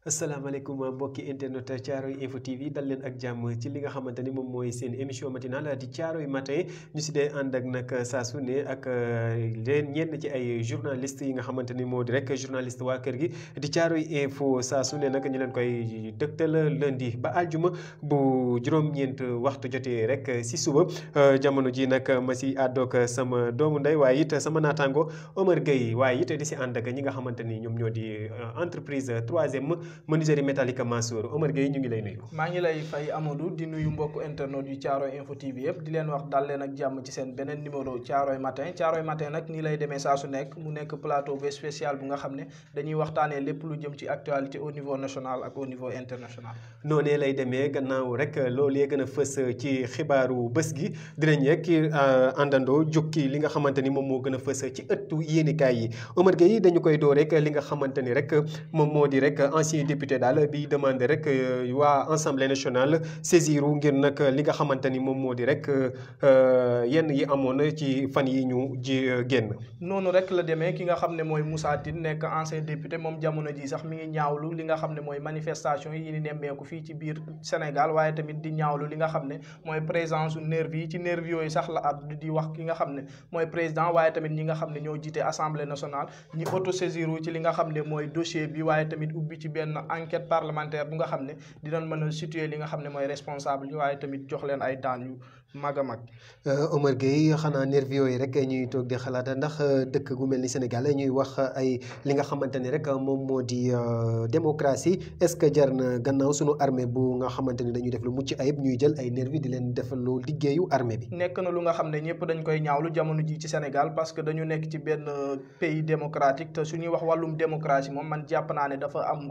asalaamaaleykum mbokki internet Thiaroye Info TV dal leen ak jàmm ci li nga xamante ni moom mooy seen émission matinale di Thiaroye matin ñu si dee ànd ak nag saa su ne ak leen ñenn ci ay journalistes yi nga xamante ni moo di rek journaliste waa kër gi di Thiaroye Info saa su ne nag ñu leen koy dëgtal lundi ba aljuma bu juróom-ñeent waxtu jotee rek si suba jamono ji nag ma si àddoog sama doomu ndey waaye it sama naataango Omar Gueye waaye it di si ànd ak ñi nga xamante ni ñoom ñoo di entreprise troisième menuiserie métallique Mansour. Omar Gueye ñu ngi lay nuyu. maa ngi lay fay Amadou di nuyu mbokk internet yu Thiaroye Info TV yëpp di leen wax dal leen ak jàmm ci seen beneen numéro Thiaroye matin nag nii lay demee saa su nekk mu nekk plateau bu spécial bu nga xam ne dañuy waxtaanee lépp lu jëm ci actualité au niveau national ak au niveau international. noonee lay demee gannaaw rek loolee gën a fës ci xibaaru bés gi dinañ rek àndandoo jukki li nga xamante ni moom moo gën a fës ci ëttu yéenekaay yi Omar Gueye dañu koy door rek li nga xamante ni rek moom moo di rek ancien député daal bi demandé rek waa assemblée nationale saisiru ngir nag li nga xamante ni moom moo di rek yenn yi amoon ci fan yi ñu ji génn. noonu rek la demee ki nga xam ne mooy Moussa Tine nekk ancien député moom jamono ji sax mi ngi ñaawlu li nga xam ne mooy manifestation yi ni nemmeeku fii ci biir Sénégal waaye tamit di ñaawlu li nga xam ne mooy présence nervi yi ci nervi yooyu sax la ab di wax ki nga xam ne mooy président waaye tamit ñi nga xam ne ñoo jiite assemblée nationale ñi autosaisiru ci li nga xam ne mooy dossier bi waaye tamit ubbi ci benn enquête parlementaire bu nga xam ne dinañ mën a situer li nga xam ne mooy responsable yi waaye tamit jox leen ay daan yu mag a mag. Omar Gueye xanaa nervi yooyu rek ñuy toog di xalaat ndax dëkk gu mel ni Sénégal ñuy wax ay li nga xamante ni rek moom moo di démocratie est-ce que jar na gannaaw sunu armée bu nga xamante ni dañuy def lu mucc ayib ñuy jël ay nervi di leen defaloo liggéeyu armée bi. nekk na lu nga xam ne ñëpp dañ koy ñaawlu jamono ji ci Sénégal parce que dañu nekk ci benn pays démocratique te su ñuy wax wàllum démocratie moom man jàpp naa ne dafa am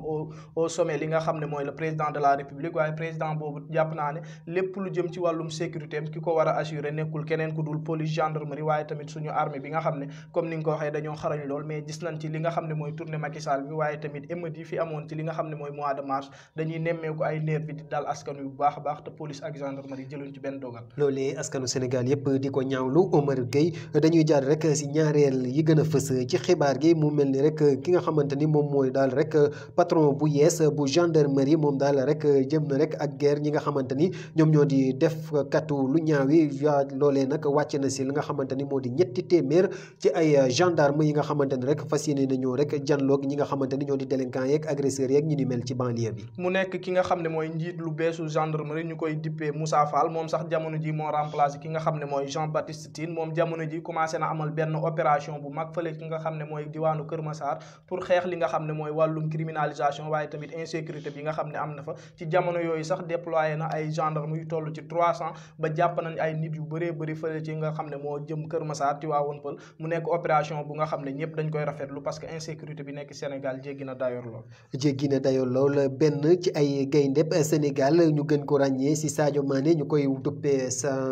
au sommet li nga xam ne mooy le président de la république waaye président boobu jàpp naa ne lépp lu jëm ci wàllum sécurité am ki ko war a assurer nekkul keneen ku dul police gendarmerie waaye tamit suñu armée bi nga xam ne comme ni nga ko waxee dañoo xarañ lool mais gis nañ ci li nga xam ne mooy tournée Macky Sall bi waaye tamit émeute yi fi amoon ci li nga xam ne mooy mois de mars dañuy nemmeeku ay nervi bi di dal askan wi bu baax a baax te police ak gendarmerie jëluñ ci benn dogal. loolee askanu Sénégal yëpp di ko ñaawlu Omar Gueye dañuy jaar rek si ñaareel yi gën a fës ci xibaar gi mu mel ni rek ki nga xamante ni moom mooy daal rek patron bu yees bu gendarmerie moom daal rek jëm na rek ak guerre ñi nga xamante ni ñoom ñoo di def katu lu ñaawi loolee nag wàcc na si li nga xamante ni moo di ñetti téeméer ci ay gendarme yi nga xamante ni rek fas yéene nañoo rek janloog ñi nga xamante ni ñoo di délinquants yeeg agresseurs yeeg ñu ni mel ci banlieue bi. mu nekk ki nga xam ne mooy njiit lu beesu gendarmerie ñu koy dippee Moussa Fall moom sax jamono ji moo remplacé ki nga xam ne mooy Jean Baptiste Tine moom jamono ji commencé na amal benn opération bu mag fële ki nga xam ne mooy diwaanu Kër Massar pour xeex li nga xam ne mooy wàllum criminalisation waaye tamit insécurité bi nga xam ne am na fa ci jamono yooyu sax déployé na ay gendarme yu toll ci 300 ba jàpp nañ ay nit yu bëree bëri fële ci nga xam ne moo jëm Kër Massar Tivaouane Peulh mu nekk opération bu nga xam ne ñëpp dañ koy rafetlu parce que insécurité bi nekk Sénégal jéggi na dayoor lool. jéggi na dayoor lool benn ci ay gayndeb Sénégal ñu gën ko ràññee si Sadio Mané ñu koy duppee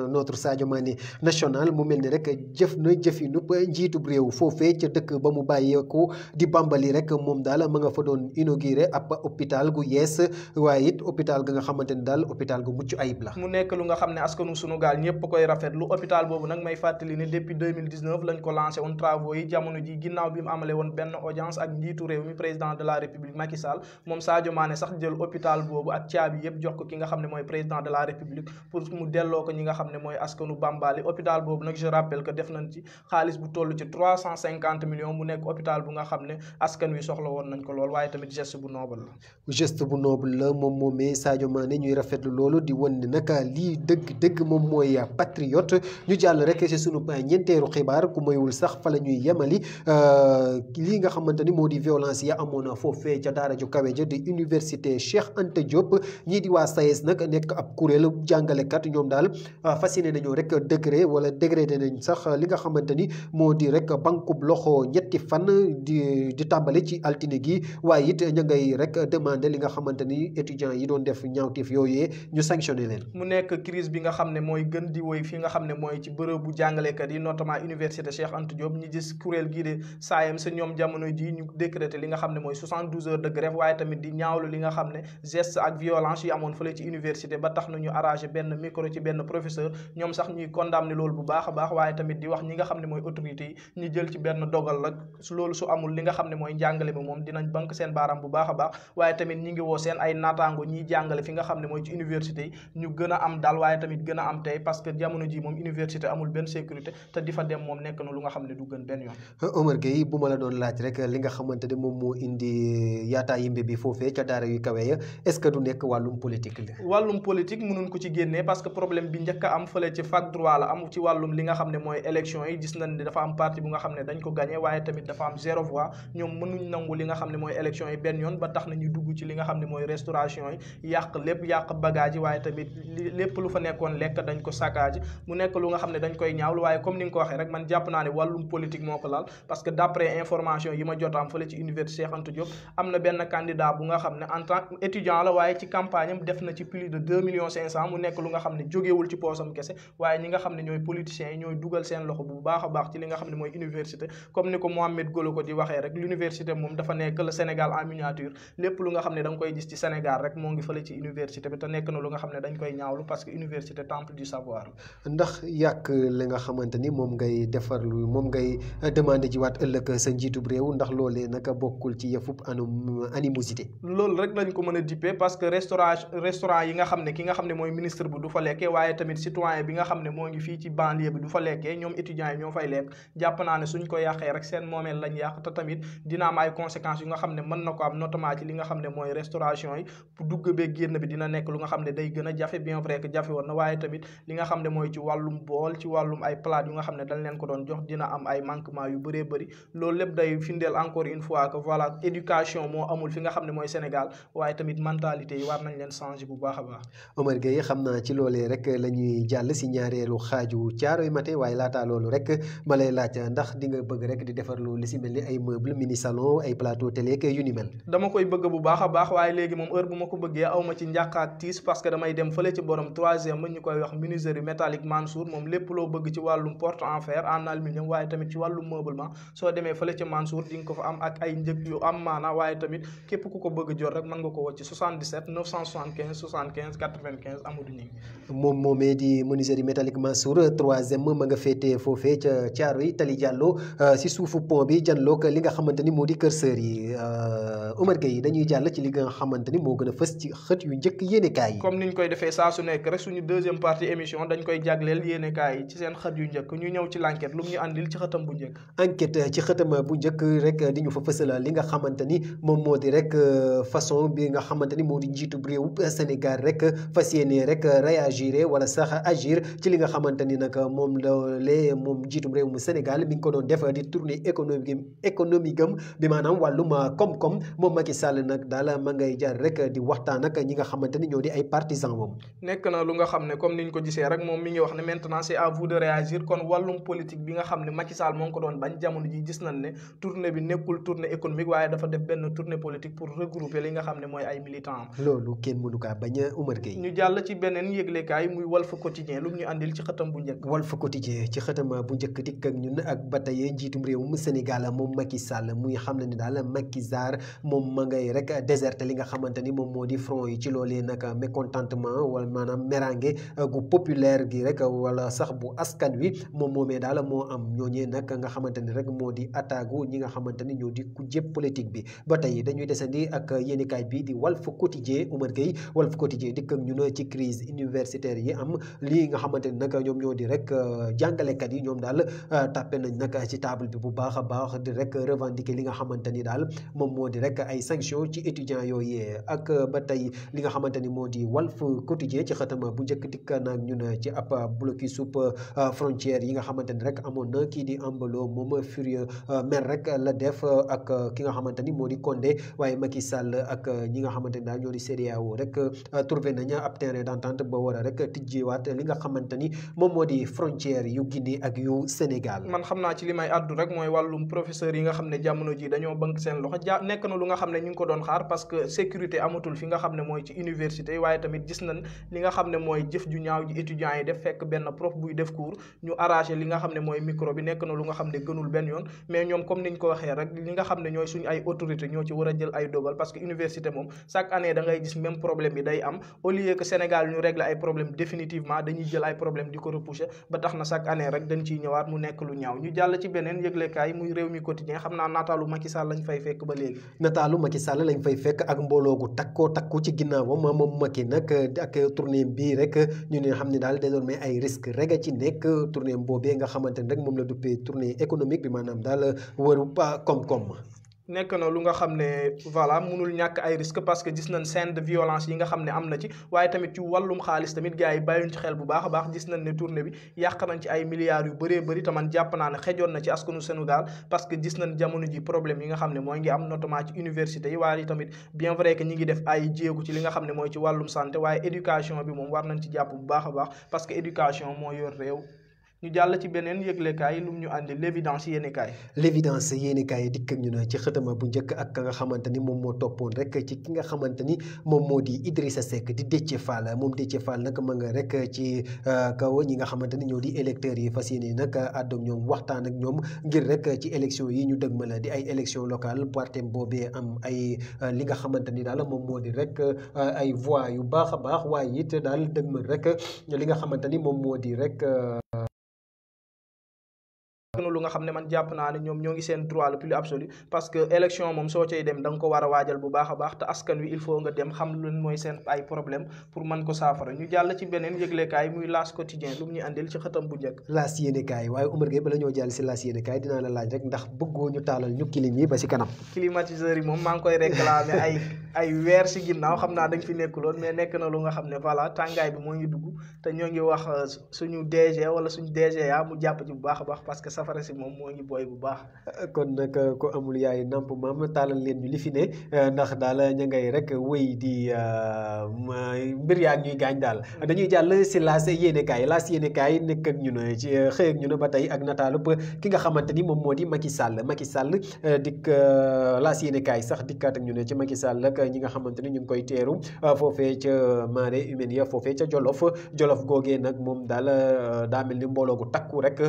notre Sadio Mané national mu mel ni rek jëf na jëfinu njiitub réew foofee ca dëkk ba mu bàyyeeku di Bambali rek moom daal ma nga fa doon inauguré ab hôpital gu yees waaye it hôpital ga nga xamante ni daal hôpital gu mucc ayib la. mu nekk lu nga xam ne askanu Sénégal ñëpp koy rafetlu hôpital boobu nag may fàttali ne depuis 2019 lañ ko lancé woon travaux yi jamono ji ginnaaw bi mu amale woon benn audience ak njiitu réew mi président de la république Macky Sall moom Sadio Mané sax jël hôpital boobu ak caabi yëpp jox ko ki nga xam ne mooy président de la république pour mu delloo ko ñi nga xam ne mooy askanu Bambali hôpital boobu nag je rappelle que def nañ ci xaalis bu toll ci 350 millions mu nekk hôpital bu nga xam ne askan wi soxla woon nañ ko lool waaye tamit geste bu noble la. geste bu noble la moom moomee Sadio Mané ñuy rafetlu loolu di wan ne nag lii dëgg moom mooy patriote ñu jàll rek ci sunu ñeenteeru xibaar ku moywul sax fa la ñuy yemali lii nga xamante ni moo di violence ya amoon foofee ca daara ju kawe ja di université Cheikh Anta Diop ñii di waa SAES nag nekk ab kuréel jàngalekat ñoom daal fas yéene nañoo rek décret wala dégradé nañ sax li nga xamante ni moo di rek bankub loxo ñetti fan di tàmbale ci altine gi waaye it ña ngay rek demandé li nga xamante ni étudiants yi doon def ñaawteef yooyee ñu sanctionné leen. mu nekk crise bi nga xam ne ne mooy gën di woy fi nga xam ne mooy ci bërëbu jàngalekat yi notamment université Cheikh Anta Diop ñi gis kuréel gii de SAEMS ñoom jamono ji ñu décrété li nga xam ne mooy 72 heures de grève waaye tamit di ñaawlu li nga xam ne geste ak violence yi amoon fële ci université ba tax na ñu arrangé benn micro ci benn professeur ñoom sax ñuy condamné loolu bu baax a baax waaye tamit di wax ñi nga xam ne mooy autorités yi ñu jël ci benn dogal la loolu su amul li nga xam ne mooy njàngale bi moom dinañ bank seen baaraam bu baax a baax waaye tamit ñi ngi woo seen ay naataango ñiy jàngale fi nga xam ne mooy ci université yi ñu gën a am daal waaye tamit gën a am tey parce que jamono ji moom université amul benn sécurité te di fa dem moom nekk na lu nga xam ne du gën benn yoon. Omar Gueye bu ma la doon laaj rek li nga xamante ne moom moo indi yaataa yimbe bi foofee ca daara yu kawe ya est-ce que du nekk wàllum politique la. wàllum politique mënuñ ko ci génnee parce que problème bi njëkk a am fële ci fac droit la am ci wàllum li nga xam ne mooy élection yi gis nañ ne dafa am parti bu nga xam ne dañ ko gagné waaye tamit dafa am 0 voix ñoom mënuñ nangu li nga xam ne mooy élection yi benn yoon ba tax na ñu dugg ci li nga xam ne mooy restauration yi yàq lépp yàq bagage yi waaye tamit lépp lu fa nekkoon lekk dañ ko saccage mu nekk lu nga xam ne dañ koy ñaawlu waaye comme ni nga ko waxee rek man jàpp naa ne wàllum politique moo ko laal parce que d'après information yi ma jot am fële ci université Cheikh Anta Diop am na benn candidat bu nga xam ne en tant étudiant la waaye ci campagne am def na ci plus de 2,5 millions mu nekk lu nga xam ne jógewul ci poosam kese waaye ñi nga xam ne ñooy politiciens yi ñooy dugal seen loxo bu baax a baax ci li nga xam ne mooy université comme ni ko Mohamed Golo ko di waxee rek l'université moom dafa nekk le Sénégal en miniature lépp lu nga xam ne da nga koy gis ci Sénégal rek moo ngi fële ci université bi te nekk na lu nga xam ne dañ koy ñaawlu parce que université temple du savoir. ndax yàq li nga xamante ni moom ngay defarlu moom ngay demandé ji waat ëllëg sa njiitub réew ndax loolee naka bokkul ci yëfub animosité. loolu rek lañ ko mën a dippee parce que restaurant yi nga xam ne ki nga xam ne mooy ministre bi du fa lekkee waaye tamit citoyen bi nga xam ne moo ngi fii ci banlieue bi du fa lekkee ñoom étudiants yi ñoo fay lekk jàpp naa ne suñ ko yàqee rek seen moomeel lañ yàq te tamit dina am ay conséquences yu nga xam ne mën na ko am notamment ci li nga xam ne mooy restauration yi pour dugg bee génn bi dina nekk lu nga xam ne day gën a jafe bien vrai que jafe woon na waaye tamit li nga xam ne mooy ci wàllum bool ci wàllum ay plate yu nga xam ne dañ leen ko doon jox dina am ay manquement yu bëree bëri loolu lépp day findeel encore une fois que voilà éducation moo amul fi nga xam ne mooy Sénégal waaye tamit mentalité yi war nañ leen changer bu baax a baax. Omar Gueye xam naa ci loolee rek la ñuy jàll si ñaareelu xaaju Caaroy matin waaye laataa loolu rek ma lay laaj ndax di nga bëgg rek di defar loolu li si mel ni ay meuble mini salon ay plateau télé ak yu ni mel. dama koy bëgg bu baax a baax waaye léegi moom heure bu ma ko bëggee aw ma ci njàq ak tiis parce que damay dem fële ci borom 3e ñu koy wax menuiserie métallique Mansour moom lépp loo bëgg ci wàllum porte en fer en aluminium waaye tamit ci wàllum meublement soo demee fële ci Mansour di nga ko fa am ak ay njëg yu am maana waaye tamit képp ku ko bëgg jot rek mën nga ko woo ci 77 975 75 95 Amadou Ngingue. moom moomee di menuiserie métallique Mansour 3e ma nga féetee foofee ca Caaroy Tali Diallo si suufu pont bi janloog li nga xamante ni moo di kër sër yi Omar Gueye dañuy jàll ci li nga xamante ni moo gën a fës ci xët yu njëkk yéenekaay yi. comme niñ koy defee saa su nekk rek suñu deuxième partie émission dañ koy jagleel yéenekaay yi ci seen xët yu njëkk ñu ñëw ci l'enquête lu mu ñu àndil ci xëtam bu njëkk. enquête ci xëtam bu njëkk rek di ñu fa fësal li nga xamante ni moom moo di rek façon bi nga xamante ni moo di njiitub réew Sénégal rek fas yéene rek réagir wala sax agir ci li nga xamante ni nag moom loolee moom njiitub réew mu Sénégal mi ngi ko doon def di tournée économique am bi maanaam wàllum koom-koom moom Macky Sall nag daal ma ngay jaar rek di waxtaan ak ñi nga xamante ni ñoo di ay partisans moom. nekk na lu nga xam ne comme niñ ko gisee rek moom mi ngi wax ne maintenant c'est à vous de réagir kon wàllum politique bi nga xam ne Macky Sall moo ngi ko doon bañ jamono ji gis nañ ne tournée bi nekkul tournée économique waaye dafa def benn tournée politique pour regrouper li nga xam ne mooy ay militants am. loolu kenn mënu kaa bañ a Omar Gueye. ñu jàll ci beneen yëglekaay muy Walf Quotidien lu mu ñu andil ci xëtam bu njëkk. Walf Quotidien ci xëtam bu njëkk dikk ak ñun ak ba tey njiitum réew mu Sénégal moom Macky Sall muy xam ne ni daal Macky Sall moom ma ngay rek déserté li nga xamante ni moom moo di front yi ci loolee nag mécontentement wala maanaam mérange gu populaire gi rek wala sax bu askan wi moom moomee daal moo am ñooñee nag nga xamante ni rek moo di attaque ñi nga xamante ni ñoo di kujje politique bi ba tey dañuy desandi ak yéenekaay bi di Walf Quotidien Omar Gueye Walf Quotidien dikk ak ñun ci crise universitaire yi am lii nga xamante ni nag ñoom ñoo di rek jàngalekat yi ñoom daal tàppe nañ nag ci table bi bu baax a baax di rek revendiquer li nga xamante ni daal moom moo di rek ay sanctions ci étudiants yooyu ak ba tey li nga xamante ni moo di Walf Quotidien ci xëtam bu njëkk dikk naag ñun ci ab blocus sub frontière yi nga xamante ni rek amoon na kii di Embalo moom furieux mer rek la def ak ki nga xamante ni moo di Condé waaye Macky Sall ak ñi nga xamante ni daal ñoo di CEDEAO rek trouvé nañ ab terrain d'entente ba war a rek tijjiwaat li nga xamante ni moom moo di frontière yu Guinée ak yu Sénégal. man xam naa ci li may àddu rek mooy wàllum professeur yi nga xam ne jamono ji dañoo bank seen loxo nekk na lu nga xam ne ñu ngi ko doon xaar parce que sécurité amatul fi nga xam ne mooy ci université waaye tamit gis nañ li nga xam ne mooy jëf ju ñaaw ji étudiants yi def fekk benn prof buy def cours ñu arraché li nga xam ne mooy micro bi nekk na lu nga xam ne gënul benn yoon mais ñoom comme niñ ko waxee rek li nga xam ne ñooy suñu ay autorité ñoo ci war a jël ay dogal parce que université moom chaque année da ngay gis même problème bi day am au lieu que Sénégal ñu régler ay problème définitivement dañuy jël ay problème di ko repousser ba tax na chaque année rek dañ ciy ñëwaat mu nekk lu ñaaw ñu jàll ci beneen yëglekaay muy réew mi quotidien xam naa nataalu Macky Sall lañ fay fekk ba léegi nataalu Macky Sall lañ fay fekk ak mbooloo gu takku ci ginnaawam moom Macky nag ak tournée bii rek ñu ne xam ne daal désormais ay risque rek a ci nekk tournée boobee nga xamante ne rek moom la duppee tournée économique bi maanaam daal wëru koom-koom. nekk na lu nga xam ne voilà munul ñàkk ay risque parce que gis nañ scène de violence yi nga xam ne am na ci waaye tamit ci wàllum xaalis tamit gars yi bàyyuñ ci xel bu baax a baax gis nañ ne tournée bi yàq nañ ci ay milliards yu bëree bëri te man jàpp naa ne xejoon na ci askanu Sénégal parce que gis nañ jamono ji problème yi nga xam ne mooy ngi am notamment ci université yi waaye tamit bien vrai que ñi ngi def ay jéegu ci li nga xam ne mooy ci wàllum santé waaye éducation bi moom war nañ ci jàpp bu baax a baax parce que éducation moo yor réew ñu jàll ci beneen yëglekaay lu mu ñu àndi l'évidence yéenekaay l'évidence yéenekaay dikk ak ñu ne ci xëtama bu njëkk ak ka nga xamante ni moom moo toppoon rek ci ki nga xamante ni moom moo di Idrissa Seck di Déthié Fall moom Déthié Fall nag ma nga rek ci kaw ñi nga xamante ni ñoo di électeurs yi fas yéene nag àddu ak ñoom waxtaan ak ñoom ngir rek ci élection yi ñu dëgmal di ay élection locale partem boobee am ay li nga xamante ni daal moom moo di rek ay voix yu baax a baax waaye it daal dëgmal rek li nga xamante ni moom moo di rek lu nga xam ne man jàpp naa ne ñoom ñoo ngi seen droit le plus absolu parce que élection moom soo cay dem da nga ko war a waajal bu baax a baax te askan wi il faut nga dem xam lu mooy seen ay problème pour mën ko saafara ñu jàll ci beneen yëglekaay muy L'As quotidien lu mu ñu andil ci xëtam bu njëkk L'As yéenekaay waaye Omar Gueye bala ñoo jàll si L'As yéenekaay dinaa la laaj rek ndax bëggoo ñu taalal ñu clim yi ba si kanam climatiseur yi moom maa ngi koy réclamer ay weer si ginnaaw xam naa dañ fi nekkuloon mais nekk na lu nga xam ne voilà tàngaay bi moo ngi dugg te ñoo ngi wax suñu DG wala suñu DGA mu jàpp ci bu baax a baax parce que safara si moom moo ngi booy bu baax kon nag ko amul yaay namp maam taalal leen ñu li fi ne ndax daal ña ngay rek wéy di mbir yaa ñuy gaañ daal dañuy jàll si L'As yéenekaay L'As yéenekaay nekk ak ñu ne ci xëy ak ñu ne ba tey ak nataalub ki nga xamante ni moom moo di Macky Sall dikk L'As yéenekaay sax dikkaat ak ñu ne ci Macky Sall ak ñi nga xamante ni ñu ngi koy teeru foofee ca marée humaine ya foofee ca Jolof googee nag moom daal daa mel ni mbooloo gu takku rek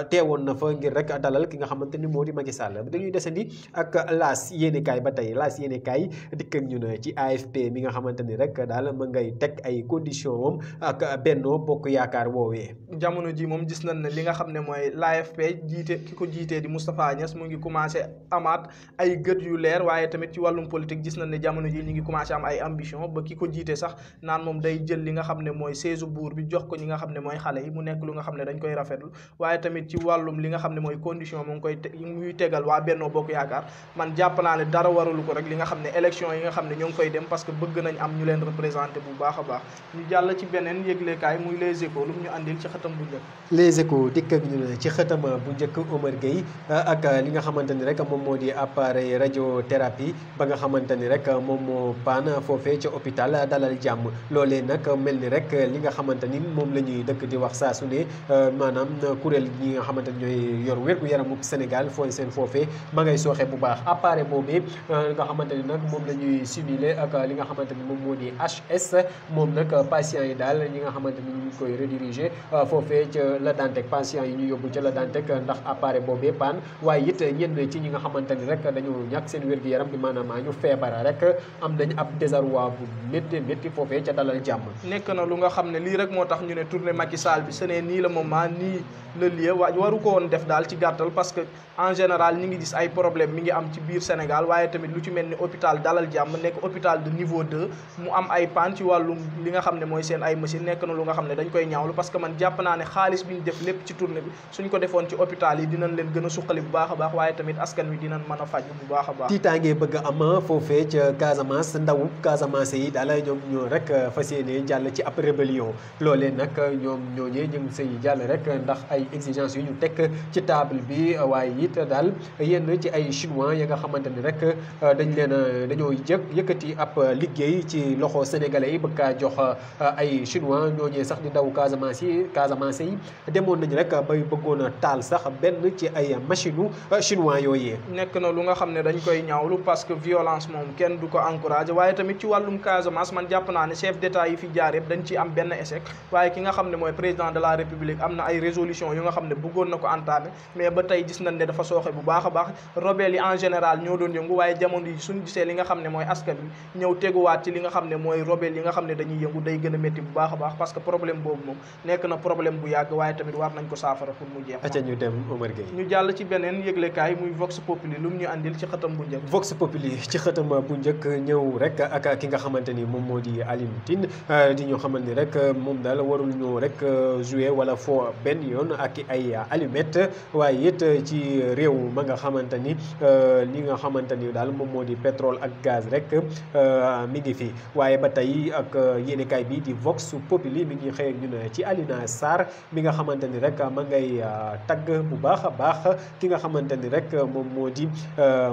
teewoon na fa ngir rek dalal ki nga xamante ni moo di Macky Sall dañuy desandi ak L'As yéenekaay ba tey L'As yéenekaay dikk ak ñu ne ci AFP mi nga xamante ni rek daal ma ngay teg ay conditions moom ak Benno Bokk Yaakaar woowee jamono ji moom gis nañ ne li nga xam ne mooy l'AFP ki ko jiitee di Moustapha Niasse mu ngi commencé amaat ay gët yu leer waaye tamit ci wàllum politique gis nañ ne jamono ji ñu ngi commencé am ay ambition ba ki ko jiite sax naan moom day jël li nga xam ne mooy siège buur bi jox ko ñi nga xam ne mooy xale yi mu nekk lu nga xam ne dañ koy rafetlu waaye tamit ci wàllum li nga xam ne mooy condition mu ngi koy muy tegal waa Benno Bokk Yaakaar man jàpp naa ne dara waralu ko rek li nga xam ne élection yi nga xam ne ñoo ngi koy dem parce que bëgg nañ am ñu leen représenté bu baax a baax ñu jàll ci beneen yëglekaay muy Les Échos lu mu ñu andil ci xëtam bu njëkk Les Échos dikk ak ñu ne ci xëtam bu njëkk Omar Gueye ak li nga xamante ni rek moom moo di appareil radiothérapie ba nga xamante ni rek moom moo paan foofee ca hôpital Dalal Jàmm loolee nag mel ni rek li nga xamante ni moom la ñuy dëkk di wax saa su ne maanaam kuréel ñi nga xamante ni ñooy yor wér-gu-yaramu Sénégal fooy seen foofee ma ngay sooxe bu baax appareil boobee nga xamante ni nag moom la ñuy simuler ak li nga xamante ni moom moo di HS moom nag patient yi daal ñi nga xamante ni ñu ngi koy rediriger foofee ca La Dantec patient yi ñu yóbbu ca La Dantec ndax appareil boobee paan waaye it ñenn ci ñi nga xamante ni rek dañu ñàkk seen wér-gu-yaram bi maanaam ñu feebara rek am nañ ab désarroi bu métti foofee ca Dalal Jàmm nekk na lu nga xam ne lii rek moo tax ñu ne tournée Macky Sall bi ce n'est ni le moment ni le lieu waru ko woon def daal ci gàttal parce que en général ñi ngi gis ay problème mi ngi am ci biir Sénégal waaye tamit lu ci mel ni hôpital Dalal Jàmm nekk hôpital de niveau 2 mu am ay panne ci wàllum li nga xam ne mooy seen ay machine nekk na lu nga xam ne dañ koy ñaawlu parce que man jàpp naa ne xaalis bi ñu def lépp ci tournée bi suñ ko defoon ci hôpital yi dinañ leen gën a suqali bu baax a baax waaye tamit askan wi dinañ mën a faj bu baax a baax tiitaange bëgg am foofee ca Casamance ndawu Casamance yi daal ñoom ñoo rek fas yéene jàll ci ab rébellion loolee nag ñoom ñooñee ñu ngi say jàll rek ndax ay exigences yu ñu teg ci table bi waaye it daal yenn ci ay chinois ya nga xamante ni rek dañoo yëkkati ab liggéey ci loxo sénégalais yi bëgg kaa jox ay chinois ñooñee sax di ndaw Casamance yi demoon nañ rek bay bëggoon a taal sax benn ci ay machine chinois yooyee. nekk na lu nga xam ne dañ koy ñaawlu parce que violence moom kenn du ko encouragé waaye tamit ci wàllum Casamance man jàpp naa ne chef d'état yi fi jaar yëpp dañ ci am benn échec waaye ki nga xam ne mooy président de la république am na ay résolution yu nga xam ne bëggoon na ko entamé mais ba tey gis nañ ne dafa sooxe bu baax a baax rebelle yi en général ñoo doon yëngu waaye jamono yi suñ gisee li nga xam ne mooy askan bi ñëw teguwaat ci li nga xam ne mooy rebelle yi nga xam ne dañuy yëngu day gën a métti bu baax a baax parce que problème boobu moom nekk na problème bu yàgg waaye tamit war nañ ko saafara pour mu jeex. acca ñu dem Omar Gueye. ñu jàll ci beneen yëglekaay muy Vox Populi lu mu ñu andil ci xëtam bu njëkk. Vox Populi ci xëtam bu njëkk ñëw rek ak ki nga xamante ni moom moo di Alioune Tine di ñu xamal ni rek moom daal warul ñëw rek jouer wala foo benn yoon ak ay allumette waaye it ci réew ma nga xamante ni li nga xamante ni daal moom moo di pétrole ak gaz rek mi ngi fi waaye ba tey ak yéenekaay bi di Vox Populi mi ngi xëy ñun ci Alioune Sarr mi nga xamante ni rek ma ngay tagg bu baax a baax ki nga xamante ni rek moom moo di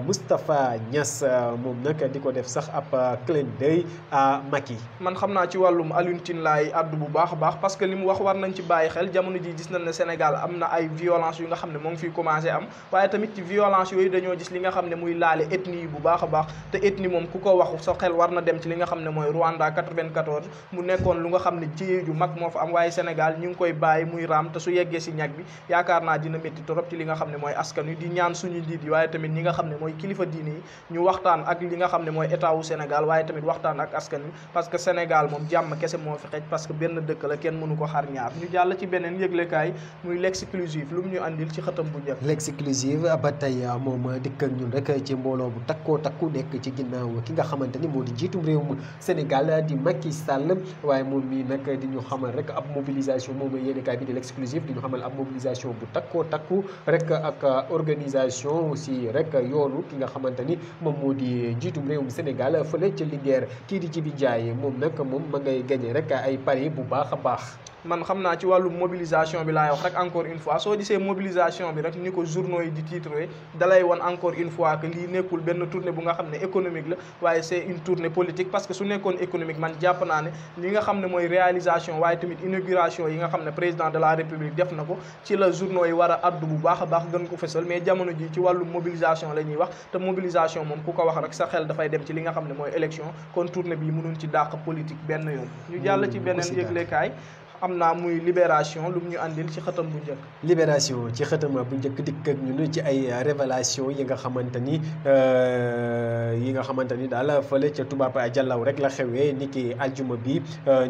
Moustapha Niass moom nag di ko def sax ab clin d'œil à Macky. man xam naa ci wàllum Alioune Tine laay addu bu baax a baax parce que li mu wax war nañ ci bàyyi xel jamono ji gis nañ ne Sénégal am na ay violence yu nga xam ne moo ngi fiy commencé am waaye tamit ci violence yooyu dañoo gis li nga xam ne muy laale ethnie yi bu baax a baax te ethnie moom ku ko waxu sa xel war na dem ci li nga xam ne mooy Rwanda 94 mu nekkoon lu nga xam ne jiyee ju mag moo fa am waaye Sénégal ñu ngi koy bàyyi muy raam te su yeggee si ñag bi yaakaar naa dina métti trop ci li nga xam ne mooy askan wi di ñaan suñu njiit yi waaye tamit ñi nga xam ne mooy kilifa diine yi ñu waxtaan ak li nga xam ne mooy état wu Sénégal waaye tamit waxtaan ak askan wi parce que Sénégal moom jàmm kese moo fi xej parce que benn dëkk la kenn mënu ko xar ñaar ñu jàll ci beneen yëglekaay muy l'exclusive lu mu ñu andil ci xëtam bu njëkk. l'exclusive ba tey moom dikk ak ñun rek ci mbooloo bu takku nekk ci ginnaaw ki nga xamante ni moo di jiitum réewum Sénégal di Macky Sall waaye moom mii nag di ñu xamal rek ab mobilisation moom yéenekaay bi di l'exclusive di ñu xamal ab mobilisation bu takku rek ak organisation aussi rek yoonu ki nga xamante ni moom moo di jiitum réewum Sénégal fële ca Linguère kii di Djibi Ndiaye moom nag moom ma ngay gagné rek ay pari bu baax a baax. man xam naa ci wàllu mobilisation bi laay wax rek encore une fois soo gisee mobilisation bi rek ni ko journaux yi di titré dalay won encore une fois que lii nekkul benn tournée bu nga xam ne économique la waaye c'est une tournée politique parce que su nekkoon économique man jàpp naa ne li nga xam ne mooy réalisation waaye tamit inauguration yi nga xam ne président de la république def na ko ci la journaux yi war a addu bu baax a baax gën ko fesal mais jamono ji ci wàllu mobilisation la ñuy wax te mobilisation moom ku ko wax rek sa xel dafay dem ci li nga xam ne mooy élection kon tournée bi mënuñ ci dàq politique benn yoon ñu jàll ci beneen yëglekaay am naa muy libération lu mu ñu andil ci xëtam bu njëkk. libération ci xëtam bu njëkk dikk ak ñun ci ay révélation yi nga xamante ni daal fële ca tubaab jàllaw rek la xewee ni ki aljuma bi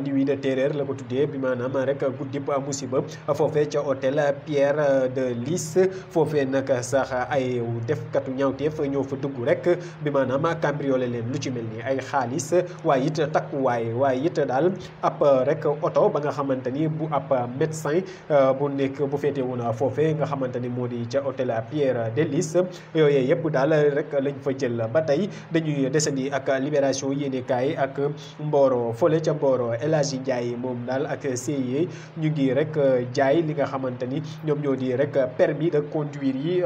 nuit de terreur la ko tuddee bi maanaam rek guddib musiba foofee ca hôtel Pierre de Lys foofee nag sax ay defkatu ñaawteef ñoo fa dugg rek bi maanaam cambriolé leen lu ci mel ni ay xaalis waaye it takkuwaay waaye it daal ab rek oto ba nga xamante ni bu ab médecin bu nekk bu féete woon foofee nga xamante ni moo di ca hôtel Pierre de Lys yooyu yëpp daal rek lañ fa jël ba tey dañuy desandi ak libération yéenekaay ak Mboro fële ca Mboro El Hadji Ndiaye moom daal ak CIE ñu ngi rek jaay li nga xamante ni ñoom ñoo di rek permis de conduire yi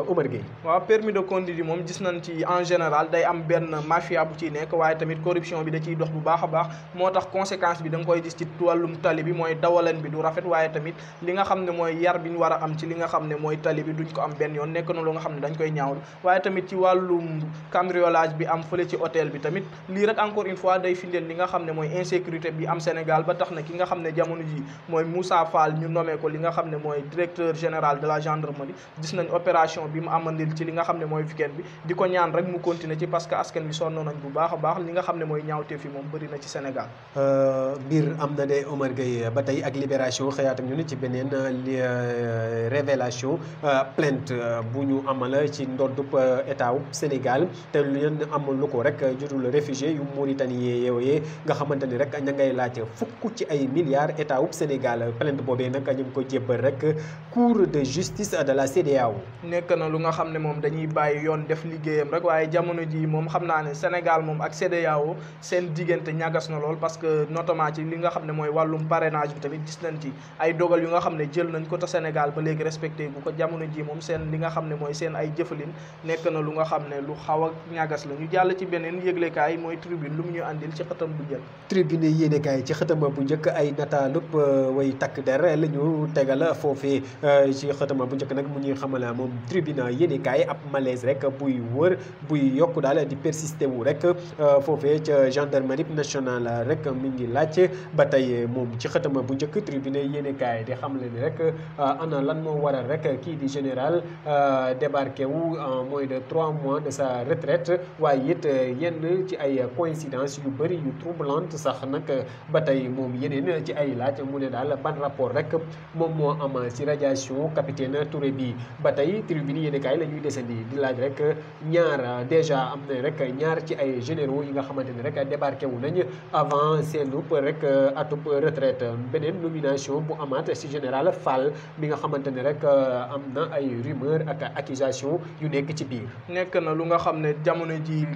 Omar Gueye. waaw permis de conduire yi moom gis nañ ci en général day am benn mafia bu ciy nekk waaye tamit corruption bi da ciy dox bu baax a baax moo tax conséquence bi da nga koy gis ci wàllum tali bi mooy dawalan bi du rafet waaye tamit li nga xam ne mooy yar bi ñu war a am ci li nga xam ne mooy tali bi duñ ko am benn yoon nekk na lu nga xam ne dañ koy ñaawlu waaye tamit ci wàllum cambriolage bi am fële ci hôtel bi tamit lii rek encore une fois day firndeel li nga xam ne mooy insécurité bi am Sénégal ba tax na ki nga xam ne jamono ji mooy Moussa Fall ñu nommé ko li nga xam ne mooy directeur général de la gendarmerie gis nañ opération bi mu amandil ci li nga xam ne mooy weekend bi di ko ñaan rek mu continuer ci parce que askan bi sonn nañ bu baax a baax li nga xam ne mooy ñaawte fi moom bëri na ci Sénégal. mbir am na de Omar Gueye ba tey ak Libération xëyaat ak ñu ne ci beneen révélation plainte bu ñu amal ci ndoddub état wu Sénégal te lu leen amal lu ko rek jotul réfugié yu Mauritanie yooyee nga xamante ni rek ña ngay laajte fukk ci ay milliards état wu Sénégal plainte boobee nag ñu ngi ko jébbal rek cour de justice de la CEDEAO. nekk na lu nga xam ne moom dañuy bàyyi yoon def liggéeyam rek waaye jamono ji moom xam naa ne Sénégal moom ak CEDEAO seen diggante ñagas na lool parce que notamment ci li nga xam ne mooy wàllum parrainage bi tamit gis nañ ci ay dogal yu nga xam ne jël nañ ko te Sénégal ba léegi respecté bu ko jamono ji moom seen li nga xam ne mooy seen ay jëfalin nekk na lu nga xam ne lu xaw a ñagas la ñu jàll ci beneen yëglekaay mooy tribune lu mu ñu àndil ci xëtam bu njëkk. tribune yéenekaay ci xëtam bu njëkk ay nataalub way takk der la ñu tegal foofee ci xëtam bu njëkk nag mu ñuy xamal moom tribune yéenekaay ab malaise rek buy wër buy yokk daal di persister wu rek foofee ca gendarmerie nationale rek mi ngi laaj ba tey moom ci xëtam bu njëkk tribune yéenekaay di xam le ni rek ana lan moo waral rek kii di général débarqué wu en moins de 3 mois de sa retraite waaye it yenn ci ay coïncidence yu bëri yu troublante sax nag ba tey moom yeneen ci ay laaj mu ne daal ban rapport rek moom moo am ci radiation capitaine Touré bi ba tey tribune yéenekaay la ñuy desandi di laaj rek ñaar déjà am na rek ñaar ci ay généraux yi nga xamante ne rek débarqué wu nañ avant seenub rek atub retraite beneen nomination bu amaat ci général Fall mi nga xamante ne rek am na ay rumeur ak accusation yu nekk ci biir. nekk na lu nga xam ne jamono ji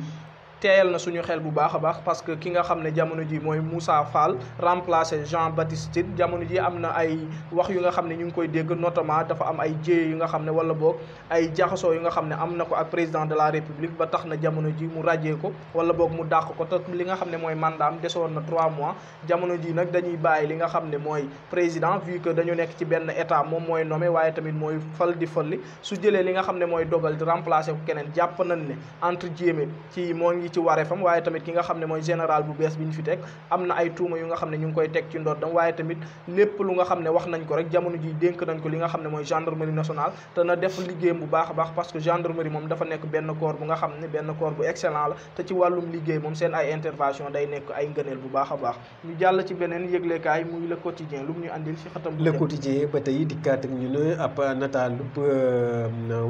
teeyal na suñu xel bu baax a baax parce que ki nga xam ne jamono ji mooy Moussa Fall remplacé Jean Baptiste Tine jamono ji am na ay wax yu nga xam ne ñu ngi koy dégg notamment dafa am ay jéye yu nga xam ne wala boog ay jaxasoo yu nga xam ne am na ko ak président de la république ba tax na jamono ji mu ràjjee ko wala boog mu dàq ko te li nga xam ne mooy mandaam desoon na 3 mois jamono ji nag dañuy bàyyi li nga xam ne mooy président vu que dañu nekk ci benn état moom mooy nommé waaye tamit mooy fal di falli su jëlee li nga xam ne mooy dogal di remplacé ko keneen jàpp nañ ne entre guillemets ci moo ngi ci wareefam waaye tamit ki nga xam ne mooy général bu bees bi ñu fi teg am na ay tuuma yu nga xam ne ñu ngi koy teg ci ndoddam waaye tamit lépp lu nga xam ne wax nañ ko rek jamono ji dénk nañ ko li nga xam ne mooy gendarmerie nationale te na def liggéeyam bu baax a baax parce que gendarmerie moom dafa nekk benn corps bu nga xam ne benn corps bu excellent la te ci wàllum liggéey moom seen ay intervention day nekk ay ngëneel bu baax a baax ñu jàll ci beneen yëglekaay muy le quotidien lu mu ñu andil ci xatam le quotidien ba tey dikkaat ak ñu ne ab nataalu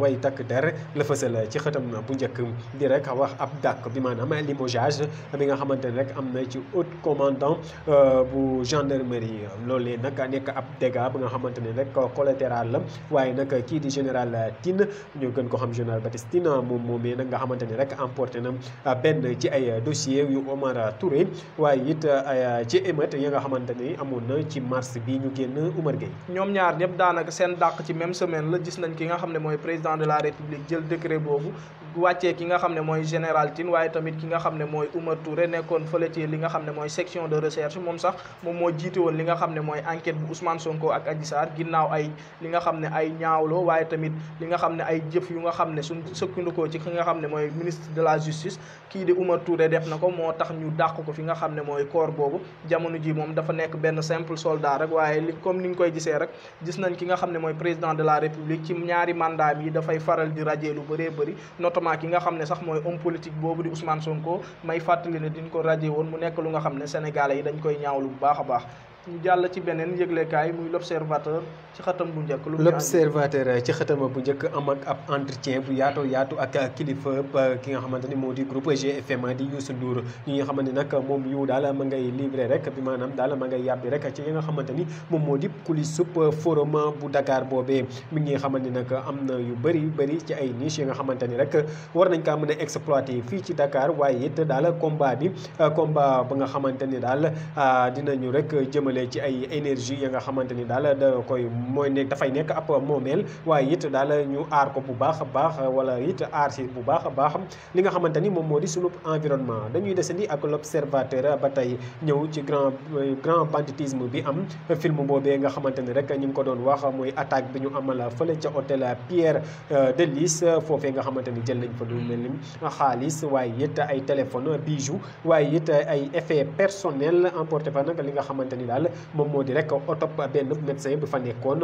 way takk der la fësal ci xatam bu njëkk di rek wax ab dàkk bi maanaam limogeage bi nga xamante ne rek am na ci haut commandant bu gendarmerie loolee nag nekk ab dégât bi nga xamante ne rek collatéral la waaye nag kii di général Tine ñu gën ko xam général Baptiste Tine moom moomee nag nga xamante ne rek emporté na benn ci ay dossier yu Omar Touré waaye it ci émeute yi nga xamante ne amoon na ci mars bi ñu génn Oumar Gueye ñoom ñaar ñëpp daanaka seen dàq ci même semaine la gis nañ ki nga xam ne mooy président de la république jël décret boobu wàccee ki nga xam ne mooy général Tine waaye tamit ki nga xam ne mooy Oumar Touré nekkoon fële ci li nga xam ne mooy section de recherche moom sax moom moo jiite woon li nga xam ne mooy enquête bu Ousmane Sonko ak Adji Sarr ginnaaw ay li nga xam ne ay ñaawloo waaye tamit li nga xam ne ay jëf yu nga xam ne suñ sëkkandikoo ci ki nga xam ne mooy ministre de la justice kii di Oumar Touré def na ko moo tax ñu dàq ko fi nga xam ne mooy corps boobu jamono ji moom dafa nekk benn simple soldat rek waaye li comme ni nga koy gisee rek gis nañ ki nga xam ne mooy président de la république ci ñaari mandat yi dafay faral di radier lu bëree bëri notamment ki nga xam ne sax mooy homme politique boobu di Ousmane Sonko may fàttali ne diñ ko radier woon mu nekk lu nga xam ne sénégalais yi dañ koy ñaawlu bu baax a baax ñu jàll ci beneen yëglekaay muy l'observateur ci xëtam bu njëkk l'observateur ci xëtam bu njëkk am ak ab entretien bu yaatu ak kilifa ki nga xamante ni moo di groupe GFM di Youssou Ndour ñi nga xamante ni nag moom yu daal ma ngay livré rek bi maanaam daal ma ngay yàbbi rek ci yi nga xamante ni moom moo di coulisse forum bu Dakar boobee mi ngi xamante ni nag am na yu bëri ci ay niche yi nga xamante ni rek war nañ kaa mën a exploiter fii ci Dakar waaye it daal combat ba nga xamante ni daal dinañu rek jëmale ci ay énergie ya nga xamante ni daal da koy mooy nekk dafay nekk ab moomeel waaye it daal ñu aar ko bu baax a baax wala it aar si bu baax a baax li nga xamante ni moom moo di sunu environnement dañuy desandi ak l'observateur ba tey ñëw ci grand banditisme bi am film boobee nga xamante ni rek ñu ngi ko doon wax muy attaque bi ñu amal fële ca hôtel Pierre de Lys foofee nga xamante ni jël nañ fa lu mel ni xaalis waaye it ay téléphone bijou waaye it ay effet personnel emporté fa nag li nga xamante ni daal daal moom moo di rek otop benn médecin bu fa nekkoon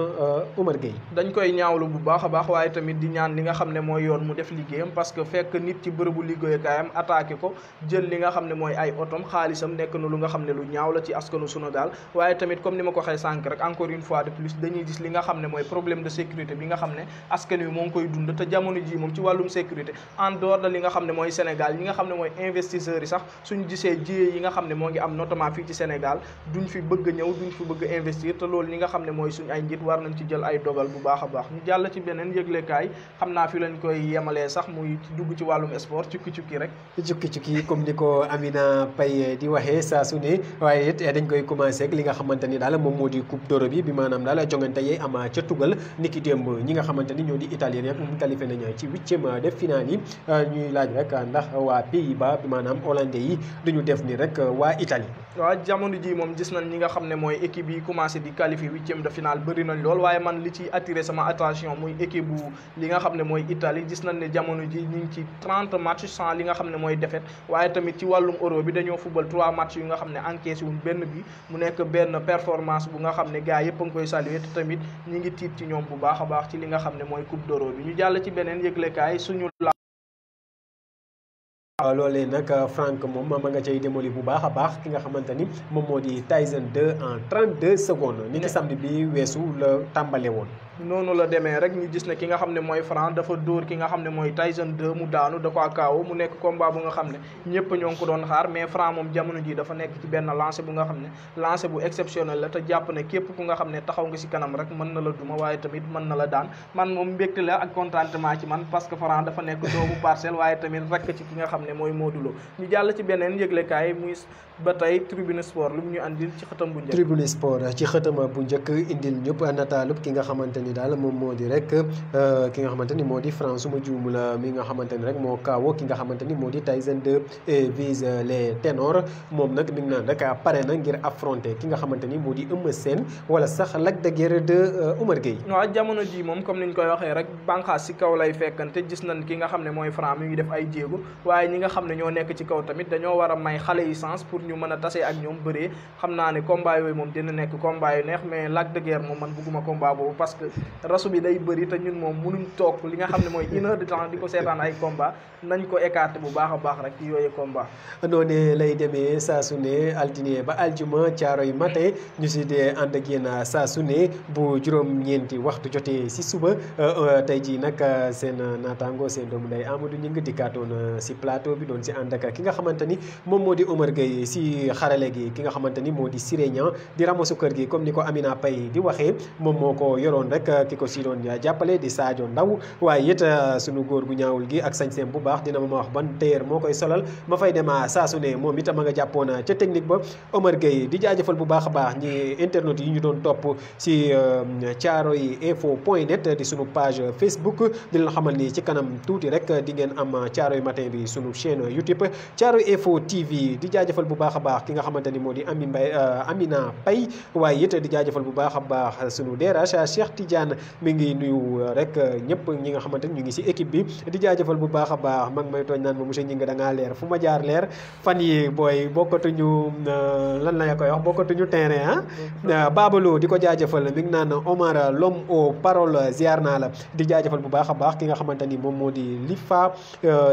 Omar Gueye. dañ koy ñaawlu bu baax a baax waaye tamit di ñaan li nga xam ne mooy yoon mu def liggéeyam parce que fekk nit ci bërëbu liggéeyukaayam attaqué ko jël li nga xam ne mooy ay otom xaalisam nekk na lu nga xam ne lu ñaaw la ci askanu Sénégal waaye tamit comme ni ma ko waxee sànq rek encore une fois de plus dañuy gis li nga xam ne mooy problème de sécurité bi nga xam ne askan wi moo ngi koy dund te jamono ji moom ci wàllum sécurité en dehors de li nga xam ne mooy Sénégal ñi nga xam ne mooy investisseurs yi sax suñu gisee jiyee yi nga xam ne moo ngi am notamment fii ci Sénégal duñ fi bëgg a ñëw duñ fi bëgg a investir te loolu ñi nga xam ne mooy suñu ay njiit war nañ ci jël ay dogal bu baax a baax ñu jàll ci beneen yëglekaay xam naa fi lañ koy yemalee sax muy dugg ci wàllum sport cukki-cukki rek cukki-cukki comme ni ko Amina Paye di waxee saa su ne waaye it dañ koy commencé ak li nga xamante ni daal moom moo di coupe d'Europe bi maanaam daal jongante yi am ca tugal niki démb ñi nga xamante ni ñoo di italien rek moom qualifié nañu ci 8e de finale yi ñuy laaj rek ndax waa Pays-Bas maanaam hollandais yi duñu def ni rek waa Italie. waaw jamono ji moom gis nañ ñi nga xam ne mooy équipe yi commencé di qualifier 8e de finale bëri nañ lool waaye man li ci attiré sama attention muy équipe bu li nga xam ne mooy Italie gis nañ ne jamono ji ñu ngi ci 30 matchs sans li nga xam ne mooy défaite waaye tamit ci wàllum euro bi dañoo football 3 matchs yu nga xam ne encaissé wuñ benn bi mu nekk benn performance bu nga xam ne gars yëpp a ngi koy saluer te tamit ñi ngi tiit ci ñoom bu baax a baax ci li nga xam ne mooy coupe d'Euro bi ñu jàll ci beneen yëglekaay suñu loolee nag Franck moom ma nga cay démoli bu baax a baax ki nga xamante ni moom moo di Tyson 2 en 32 secondes ni ki samedi bi weesu la tàmbale woon noonu la demee rek ñu gis ne ki nga xam ne mooy Franc dafa dóor ki nga xam ne mooy Tyson 2 mu daanu da ko kaawo mu nekk combat bu nga xam ne ñëpp ñoo ngi ko doon xaar mais Franc moom jamono ji dafa nekk ci benn lancé bu nga xam ne lancé bu exceptionnel la te jàpp ne képp ku nga xam ne taxaw nga si kanam rek mën na la duma waaye tamit mën na la daan man moom mbégte la ak contentement ci man parce que Franc dafa nekk doomu Parcelles waaye tamit rek ci ki nga xam ne mooy Modou Lo ñu jàll ci beneen yëglekaay muy ba tey Tribune Sport lu mu ñu andil ci xëtam bu njëkk Tribune Sport ci xëtam bu njëkk indil ñëpp nataalub ki nga xamante ni daal moom moo di rek ki nga xamante ni moo di France su ma juumu la mi nga xamante ni rek moo kaawoo ki nga xamante ni moo di Tyson 2 et vise les ténors moom nag mi ngi naan rek pare na ngir affronter ki nga xamante ni moo di Eumeu Sène wala sax Lac de Guiers de Omar Gueye. waaw jamono ji moom comme ni ñu koy waxee rek bànqaas si kaw lay fekkante gis nañ ki nga xam ne mooy Franc mi ngi def ay jéego waaye ñi nga xam ne ñoo nekk ci kaw tamit dañoo war a may xale yi sens pour ñu mën a tase ak ñoom bëree xam naa ne combat yooyu moom dina nekk combat yu neex mais Lac de Guiers moom man bëgguma combat boobu parce que rasu bi day bëri te ñun moom mënuñ toog li nga xam ne mooy 1 heure de temps di ko seetaan ay combat nañ ko écarter bu baax a baax rek ci yooyu combat noonu lay demee saa su ne altine ba aljuma caaroy matin ñu si dee ànd ak yéen saa su ne bu juróom-ñeenti waxtu jotee si suba tey jii nag seen naataango seen doomu nday Amadou Gningue dikkaatoon si plateau bi doon si ànd ak ki nga xamante ni moom moo di Omar Gueye si xarale gi ki nga xamante ni moo di Siré Niang di ramosu kër gi comme ni ko Amina Paye di waxee moom moo ko yoroon rek ki ko si doon jàppale di Sadio Ndaw waaye it sunu góor gu ñaawul gi ak sañseem bu baax dina ma wax ban téer moo koy solal ma fay dema saa su ne moom it ma nga jàppoon ca technique ba Omar Gueye di jaajëfal bu baax a baax ñi internet yi ñu doon topp si thiaroyinfo.net di sunu page Facebook di leen xamal ni ci kanam tuuti rek di ngeen am Thiaroye matin bi sunu chaîne YouTube Thiaroye Info TV di jaajëfal bu baax a baax ki nga xamante ni moo di Amina Paye waaye it di jaajëfal bu baax a baax sunu DRH Cheikh Tidiane mi ngi nuyu rek ñëpp ñi nga xamante ni ñu ngi si équipe bi di jaajëfal bu baax a baax mag may tooñ naan ma monsieur Gningue da ngaa leer fu ma jaar leer fan yi booy bokkatuñu lan la koy wax bokkatuñu terrain Babaloo di ko jaajëfal mi ngi naan Omar l'homme aux paroles ziar naa la di jaajëfal bu baax a baax ki nga xamante ni moom moo di Lifa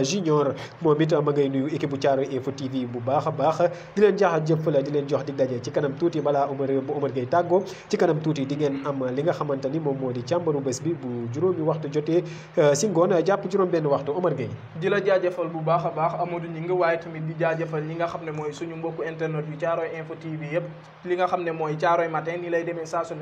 Junior moom it ma ngay nuyu équipe bu Thiaroye Info TV bu baax a baax di leen jaajëfal di leen jox dig daje ci kanam tuuti balaa Omar Gueye tàggoo ci kanam tuuti di ngeen am li nga xamante ni moom moo di càmbaru bés bi bu juróomi waxtu jotee si ngoon jàpp juróom benn waxtu Omar Gueye di la jaajëfal bu baax a baax Amadou Gningue waaye tamit di jaajëfal ñi nga xam ne mooy suñu mbokku internet yu Thiaroye Info TV yëpp li nga xam ne mooy Thiaroye matin ni lay demee saa su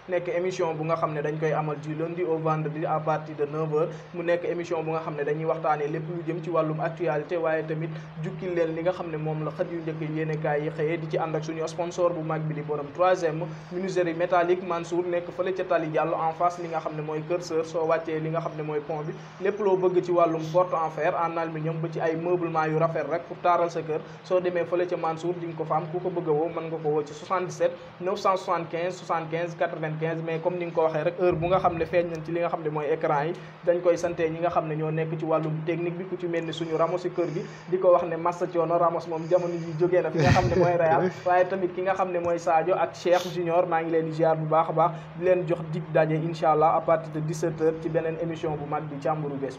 nekk émission bu nga xam ne dañ koy amal du lundi au vendredi à partir de 9h mu nekk émission bu nga xam ne dañuy waxtaanee lépp lu jëm ci wàllum actualité waaye tamit jukkil leen li nga xam ne moom la xët yu njëkk yéenekaay yi xëyee di ci ànd ak suñu sponsor bu mag bi di borom 3e menuiserie métallique Mansour nekk fële ca Tali Diallo en face li nga xam ne mooy Kër Sër soo wàccee li nga xam ne mooy pont bi lépp loo bëgg ci wàllum porte en fer en aluminium ba ci ay meublement yu rafet rek pour taaral sa kër soo demee fële ca Mansour di nga ko fa am ku ko bëgg a woo mën nga ko woo ci 77 975 75 95 mais comme ni nga ko waxee rek heure bu nga xam ne feeñ nañ ci li nga xam ne mooy écran yi dañ koy sante ñi nga xam ne ñoo nekk ci wàllum technique bi ku ci mel ni suñu Ramos si kër gi di ko wax ne massa coono Ramos moom jamono ji jógee na fi nga xam ne mooy Real waaye tamit ki nga xam ne mooy Sadio ak Cheikh Junior maa ngi leen di ziar bu baax a baax di leen jox dig daje incha allah à partir de 17h ci beneen émission bu mag bi càmburu bés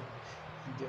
bi